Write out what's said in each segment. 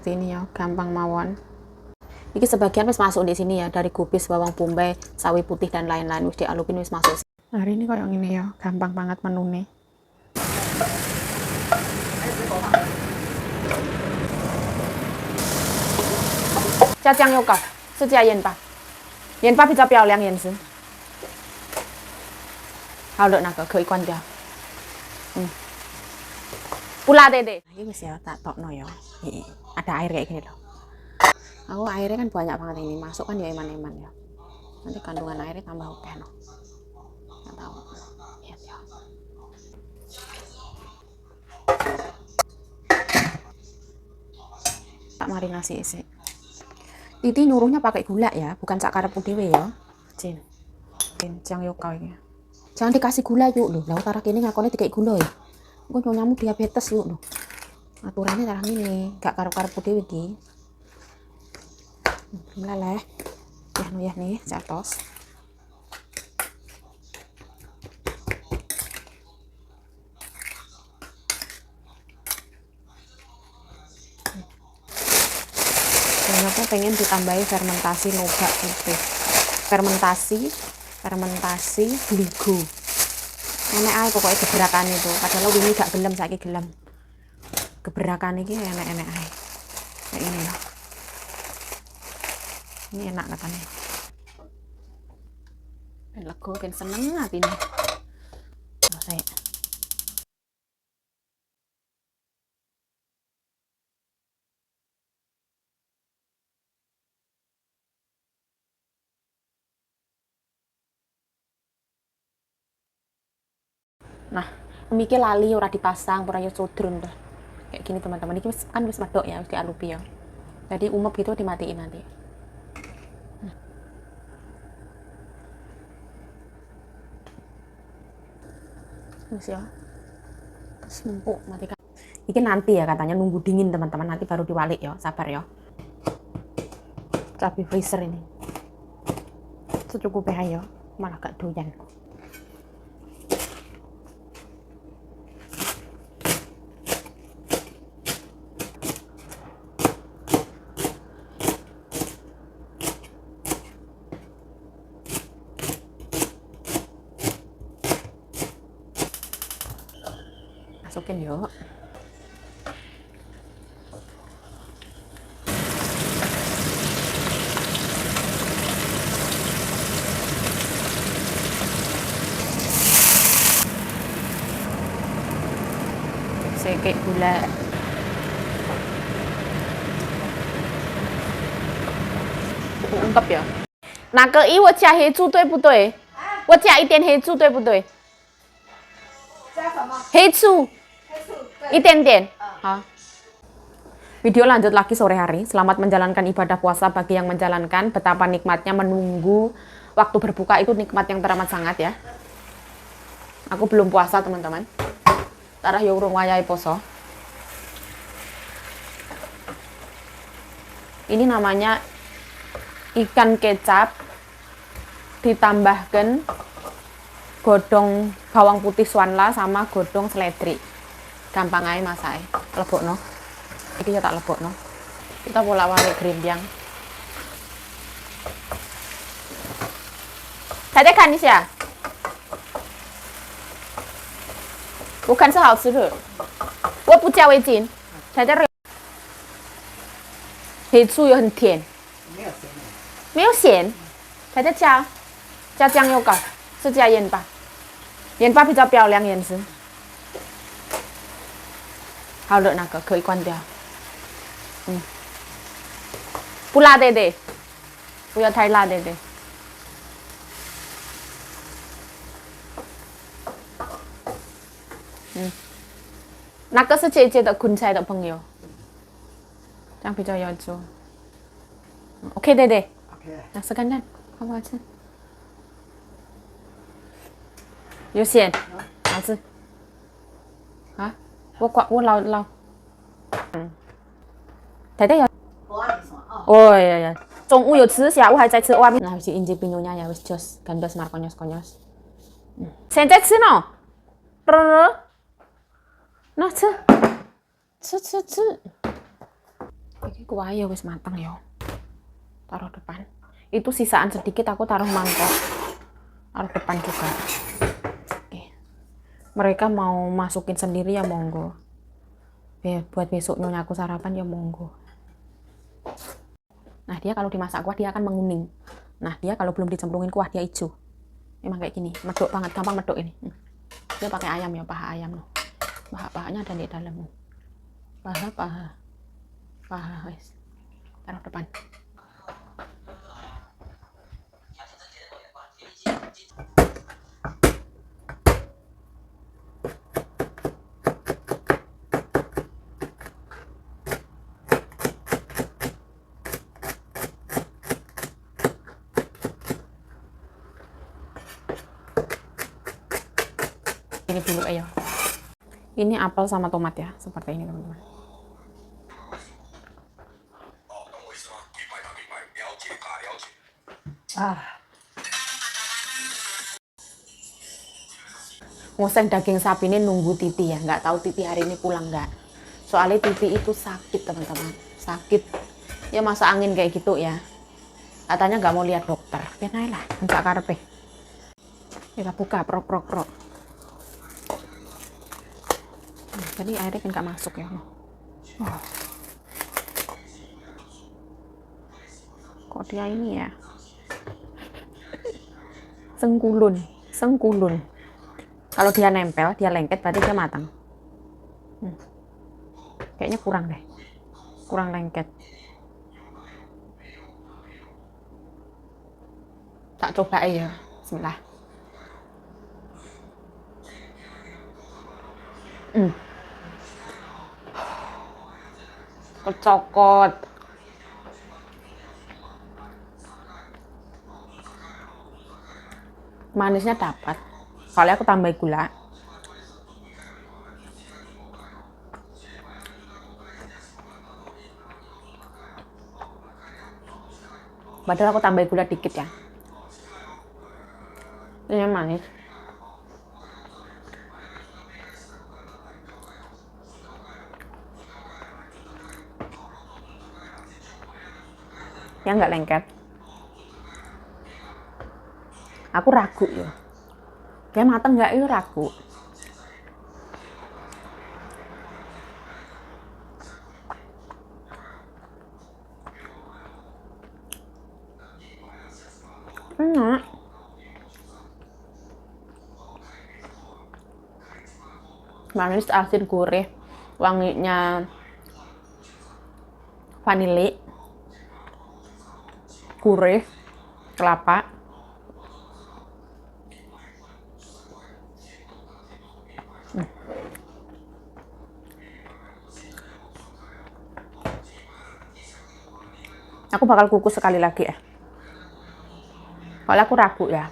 seperti ini ya, gampang mawon. Ini sebagian wis masuk di sini ya, dari kubis, bawang bombay, sawi putih dan lain-lain wis dialupin wis masuk. Hari ini kayak gini ya, gampang banget menune.加酱油膏，是加盐巴，盐巴比较漂亮颜色。好了，那个可以关掉。Pula dede. Ini wis ya, tak tokno ya. Ada air kayak gini loh. Aku airnya kan banyak banget ini, masuk kan ya eman-eman ya. Nanti kandungan airnya tambah oke no. Nggak tahu. Lihat ya. Tak marinasi isi. Titi nyuruhnya pakai gula ya, bukan sak karepku dhewe ya. Jin. Jang yokau ini. Jangan dikasih gula yuk loh. Lah tarak ini ngakone dikasih gula ya. Engko nyonyamu diabetes yuk loh. Aturannya tarang ini, gak karep-karepku dhewe iki. Meleleh ya nih catos. Dan aku pengen ditambahi fermentasi lobak putih, fermentasi gligo. Enak aja pokoknya geberakan itu, padahal ini gak gelem, saiki gelem. Geberakan ini enak-enak aja kayak ini ya. Ini enak katanya. Ben lego, ben seneng hati ini. Saya. Nah, mikir lali ora dipasang, ora yo sodron dah. Kayak gini teman-teman, ini kan wis medok ya, wis dialupi ya. Jadi umep gitu dimatiin nanti. Wis ya. Terus empuk matikan. Ini nanti ya katanya nunggu dingin teman-teman, nanti baru diwalik ya, sabar ya. Cabai freezer ini. Secukupnya ya, malah gak doyan. Masukin yuk. Sekek gula. Ungkap ya. 哪个一我加黑醋对不对？我加一点黑醋对不对？加什么？黑醋。黑醋。一点点. Video lanjut lagi sore hari. Selamat menjalankan ibadah puasa bagi yang menjalankan. Betapa nikmatnya menunggu waktu berbuka, itu nikmat yang teramat sangat ya. Aku belum puasa teman-teman. Tarah yo urung wayahe poso. Ini namanya ikan kecap ditambahkan godong bawang putih swanla sama godong seledri. Gampang aja masaknya. Lebokno. Iki ya tak lebokno. Kita bolak-balik gerimbang. Tadi kan ya? Bukan 是好吃的。我不加味精。才在黑醋又很甜。没有咸的。没有咸。才在加酱油膏，是加盐巴。盐巴比较漂亮颜色。好了，那个可以关掉。不辣对对，不要太辣对对。那个是姐姐的昆菜的朋友，这样比较有助。OK 对对。OK。那segan kan，好不好吃？有咸，好吃。啊？我捞。太太有。Oh iya ya. 中午有吃，下午还在吃外面。Nah, si injek pinyonya ya wis jos, gandos mar konyos-konyos. 现在吃呢？那吃。kuah ya wis mateng ya. Taruh depan. Itu sisaan sedikit aku taruh mangkok. Taruh depan juga. Oke. Mereka mau masukin sendiri ya monggo. Buat besok nyonya aku sarapan ya monggo. Nah, dia kalau dimasak kuah dia akan menguning. Nah, dia kalau belum dicemplungin kuah dia hijau. Emang kayak gini, medok banget, gampang medok ini. Dia pakai ayam ya, paha ayam loh. Paha-pahanya ada di dalam. Paha, wes. Taruh depan. Ini dulu ayo. Ini apel sama tomat ya, seperti ini teman-teman. Ah, Ngoseng daging sapi ini nunggu Titi ya, nggak tahu Titi hari ini pulang nggak. Soalnya Titi itu sakit teman-teman, sakit. Ya masa angin kayak gitu ya. Katanya nggak mau lihat dokter. Biar naik lah, nggak karepe. Kita buka, prok. Jadi airnya kan nggak masuk ya. Oh. Kok dia ini ya? Sengkulun. Kalau dia nempel, dia lengket, berarti dia matang. Kayaknya kurang deh. Kurang lengket. Tak coba ya. Bismillah. Kecokot. Manisnya dapat. Soalnya aku tambah gula. Padahal aku tambah gula dikit ya. Ini manis. Yang nggak lengket. Aku ragu ya. Dia mateng nggak itu ragu. Enak. Manis, asin, gurih, wanginya vanili, gurih, kelapa. Aku bakal kukus sekali lagi ya. Soalnya aku ragu ya.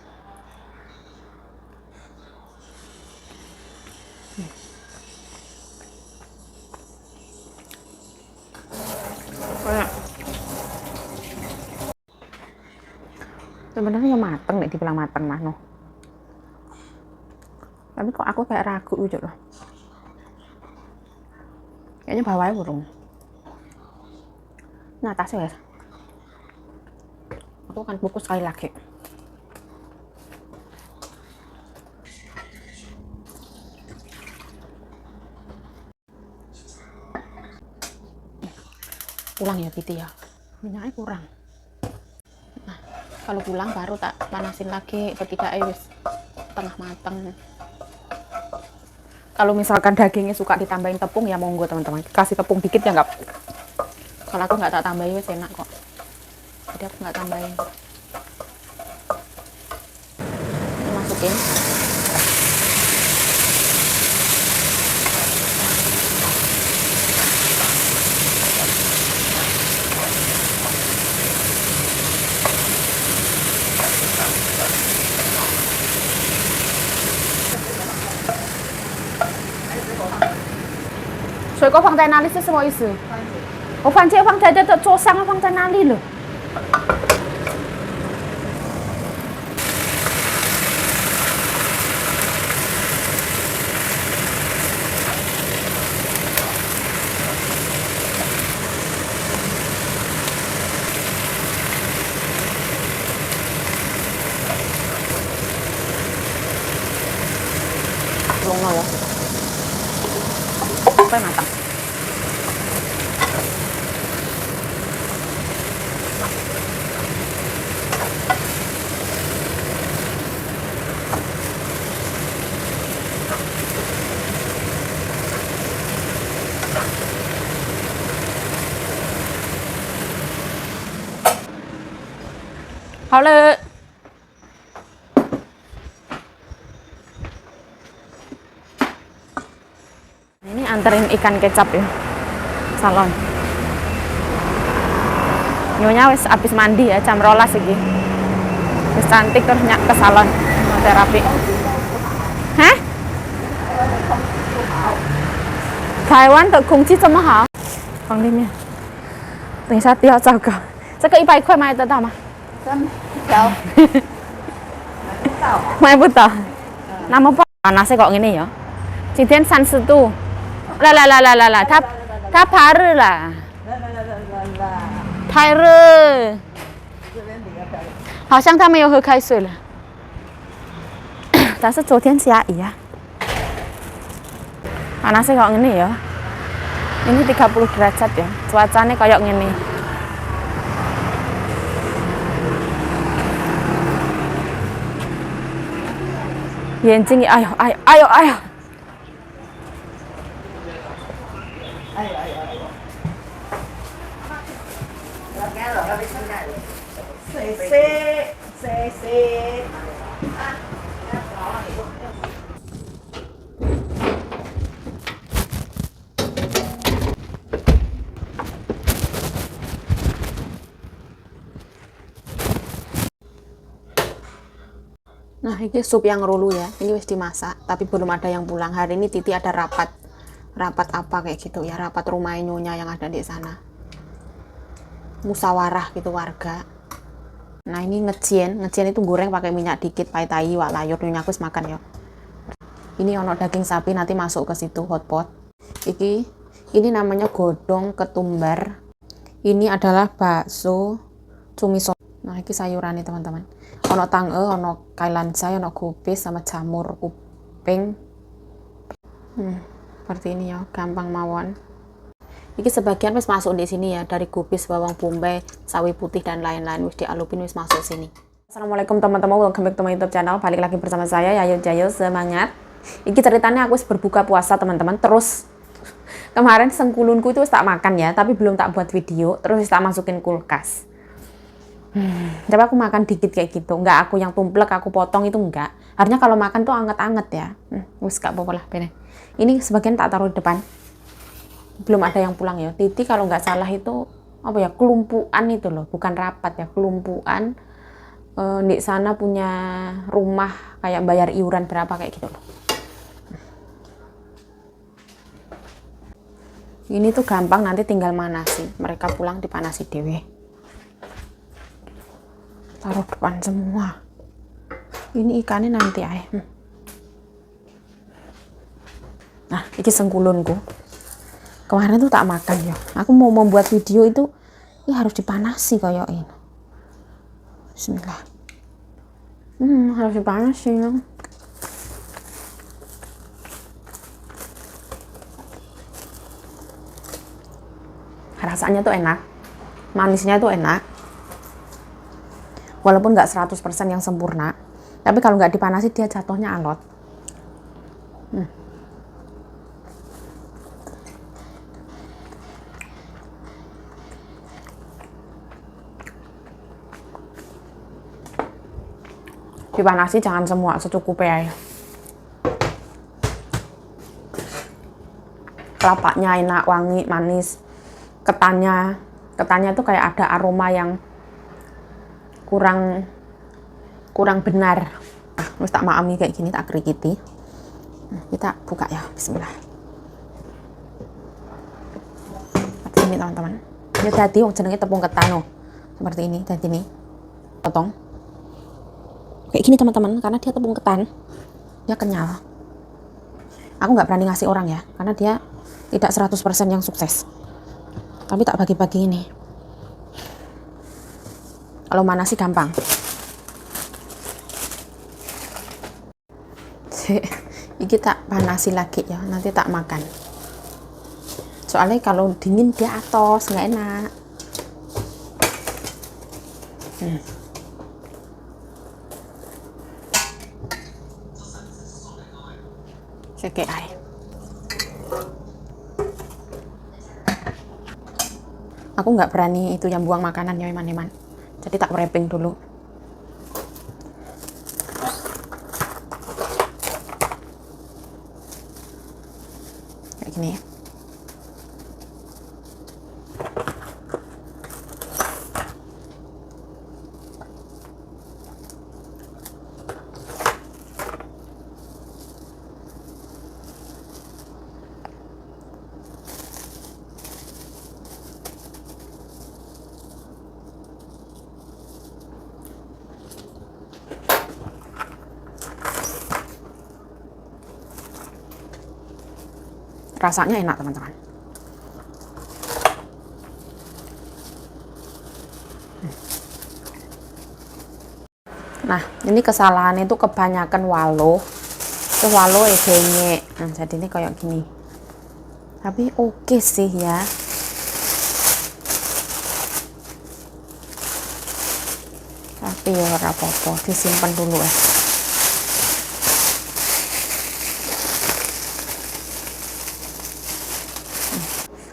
Sebenarnya mateng nih, dibilang mateng mah no. Tapi kok aku kayak ragu gitu loh. Kayaknya bawahnya burung. Nah, atasnya ya. Aku akan kukus sekali lagi. Pulang ya Titi ya. Minyaknya kurang. Nah, kalau pulang baru tak panasin lagi ketika wis tengah mateng. Kalau misalkan dagingnya suka ditambahin tepung ya monggo teman-teman. Kasih tepung dikit ya nggak. Kalau aku nggak tak tambahin wis enak kok. Jadi aku nggak tambahin. Ini masukin.水果放在哪里是什么意思？我番茄放在这桌上，放在哪里了？ sampai matang. Halo. Ini anterin ikan kecap ya, salon. Nyonya wis abis mandi ya, jam 12 iki. Wis cantik terus nyak ke salon mau terapi. Hah? Taiwan的空气这么好，房里面。等一下不要糟糕，这个100块买得到吗？真条到 买不到。那么panasnya kok gini ya? 今天30度。啦，它怕热了，太热。好像他没有喝开水了，但是昨天下雨ya. Panasnya kok gini ya. Ini 30 derajat ya. Cuacanya kayak gini. Yenjing, ayo. Xê. Nah, ini sup yang rulu ya. Ini wis dimasak, tapi belum ada yang pulang. Hari ini Titi ada rapat. Rapat apa kayak gitu ya, rapat rumah nyonya yang ada di sana. Musyawarah gitu warga. Nah, ini ngecien itu goreng pakai minyak dikit, pai tai, wak layur, nyonya aku makan ya. Ini ono daging sapi nanti masuk ke situ hotpot. Ini namanya godong ketumbar. Ini adalah bakso cumi so. Nah, ini sayuran nih teman-teman. Ono tange, ono kailancai, ono kubis sama jamur kuping. Seperti ini ya, gampang mawon. Ini sebagian wis masuk di sini ya, dari kubis, bawang bombay, sawi putih dan lain-lain wis dialupin wis masuk sini. Assalamualaikum teman-teman, welcome back to my YouTube channel. Balik lagi bersama saya Yayo Jayo, semangat. Ini ceritanya aku wis berbuka puasa teman-teman. Terus kemarin sengkulunku itu wis tak makan ya, tapi belum tak buat video. Terus wis tak masukin kulkas. Tapi aku makan dikit kayak gitu, enggak aku yang tumplek aku potong itu enggak. Harusnya kalau makan tuh anget-anget ya. Wis gak apa-apa lah, bener. Ini sebagian tak taruh di depan. Belum ada yang pulang ya. Titi kalau nggak salah itu apa ya, kelumpuan itu loh, bukan rapat ya, kelumpuan. Di sana punya rumah kayak bayar iuran berapa kayak gitu loh. Ini tuh gampang, nanti tinggal manasi. Mereka pulang dipanasi dewe. Taruh depan semua. Ini ikannya nanti aja. Nah, ini sengkulunku. Kemarin tuh tak makan ya. Aku mau membuat video itu, ini harus dipanasi kayak ini. Bismillah. Harus dipanasi ya. Rasanya tuh enak. Manisnya tuh enak. Walaupun nggak 100% yang sempurna, tapi kalau nggak dipanasi dia jatuhnya alot. Dipanasi jangan semua, secukupnya ya. Kelapanya enak, wangi, manis. Ketannya itu kayak ada aroma yang kurang benar. Terus tak maami kayak gini, tak kerikiti. Kita buka ya, bismillah. Seperti ini teman-teman. Ini tadi jenenge tepung ketan, seperti ini tadi nih. Potong. Kayak gini teman-teman, karena dia tepung ketan, dia kenyal. Aku nggak berani ngasih orang ya, karena dia tidak 100% yang sukses. Tapi tak bagi-bagi ini. Kalau mana sih gampang. Ini tak panasi lagi ya, nanti tak makan. soalnya kalau dingin dia atos, nggak enak. Seke air. Aku nggak berani itu yang buang makanan ya eman-eman. Jadi tak wrapping dulu. Kayak gini ya. Rasanya enak teman-teman. Nah, ini kesalahan itu kebanyakan walo. Terus walo bengek. Nah, jadi ini kayak gini. Tapi oke sih ya. Tapi ya ora apa-apa, disimpan dulu ya.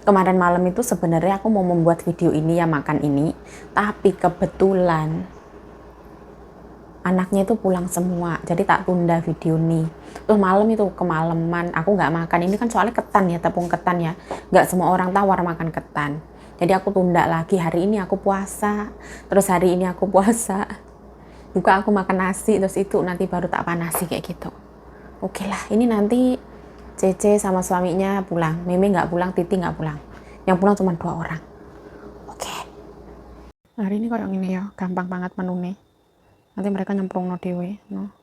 Kemarin malam itu sebenarnya aku mau membuat video ini ya makan ini, tapi kebetulan anaknya itu pulang semua, jadi tak tunda video ini. Terus malam itu kemalaman, aku nggak makan ini kan soalnya ketan ya, tepung ketan ya, nggak semua orang tawar makan ketan. Jadi aku tunda lagi, hari ini aku puasa, terus hari ini aku puasa, buka aku makan nasi, terus itu nanti baru tak panasi kayak gitu. Oke lah, ini nanti Cece sama suaminya pulang, Meme nggak pulang, Titi nggak pulang, yang pulang cuma 2 orang. Oke. Hari ini kayak gini ya, gampang banget menunya. Nanti mereka nyemplung no dewe, no.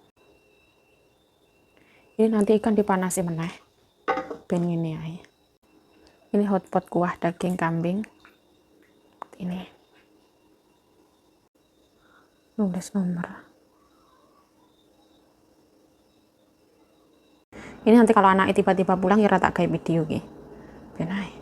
Ini nanti ikan dipanasi meneh, ben ini aja. Ini hotpot kuah daging kambing. Ini nulis nomor. Ini nanti kalau anaknya tiba-tiba pulang ya tak kayak video gitu. Ben aja.